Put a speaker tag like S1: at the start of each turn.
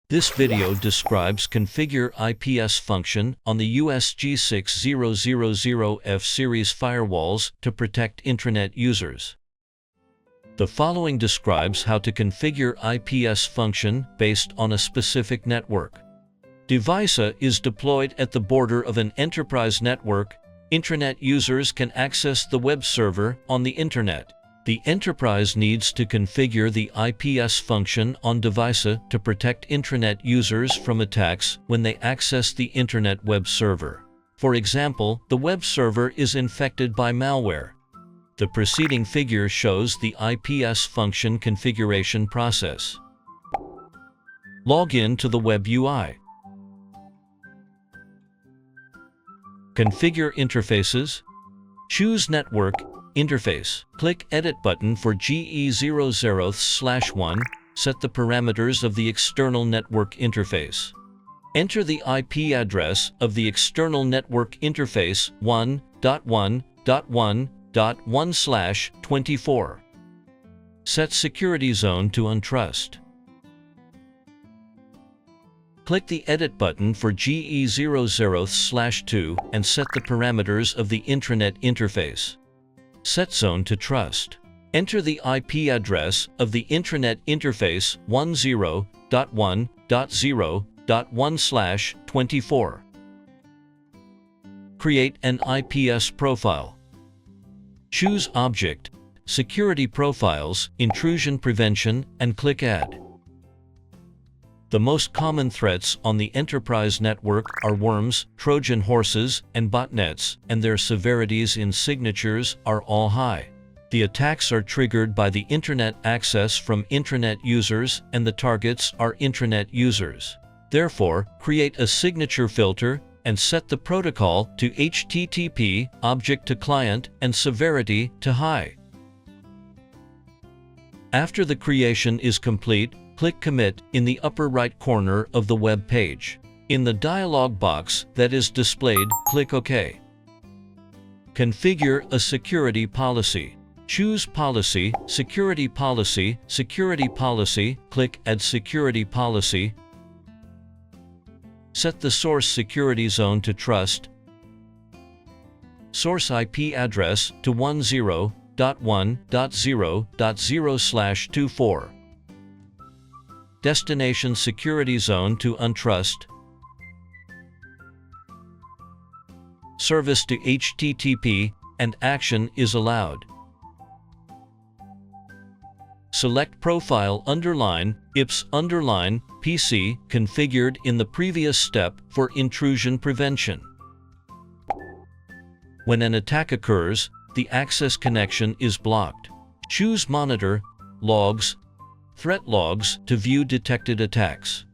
S1: This video describes configure IPS function on the USG6000F series firewalls to protect intranet users. The following describes how to configure IPS function based on a specific network. Device is deployed at the border of an enterprise network. Intranet users can access the web server on the internet. The enterprise needs to configure the IPS function on device to protect intranet users from attacks when they access the internet web server. For example, the web server is infected by malware. The preceding figure shows the IPS function configuration process. Log in to the web UI. Configure interfaces. Choose Network Interface. Click Edit button for GE00/1. Set the parameters of the external network interface. Enter the IP address of the external network interface 1.1.1.1/24. Set security zone to Untrust. Click the Edit button for GE00/2 and set the parameters of the intranet interface. Set zone to Trust. Enter the IP address of the intranet interface 10.1.0.1/24. Create an IPS profile. Choose Object, Security Profiles, Intrusion Prevention, and click Add. The most common threats on the enterprise network are worms, Trojan horses, and botnets, and their severities in signatures are all high. The attacks are triggered by the internet access from intranet users, and the targets are intranet users. Therefore, create a signature filter and set the protocol to HTTP, object to client, and severity to high. After the creation is complete, click Commit in the upper right corner of the web page. In the dialog box that is displayed, click OK. Configure a security policy. Choose Policy, Security Policy, Security Policy, click Add Security Policy. Set the source security zone to Trust. Source IP address to 10.1.0.0/24. Destination security zone to Untrust. Service to HTTP, and action is allowed. Select Profile IPS PC configured in the previous step for intrusion prevention. When an attack occurs, the access connection is blocked. Choose Monitor, Logs, Threat Logs to view detected attacks.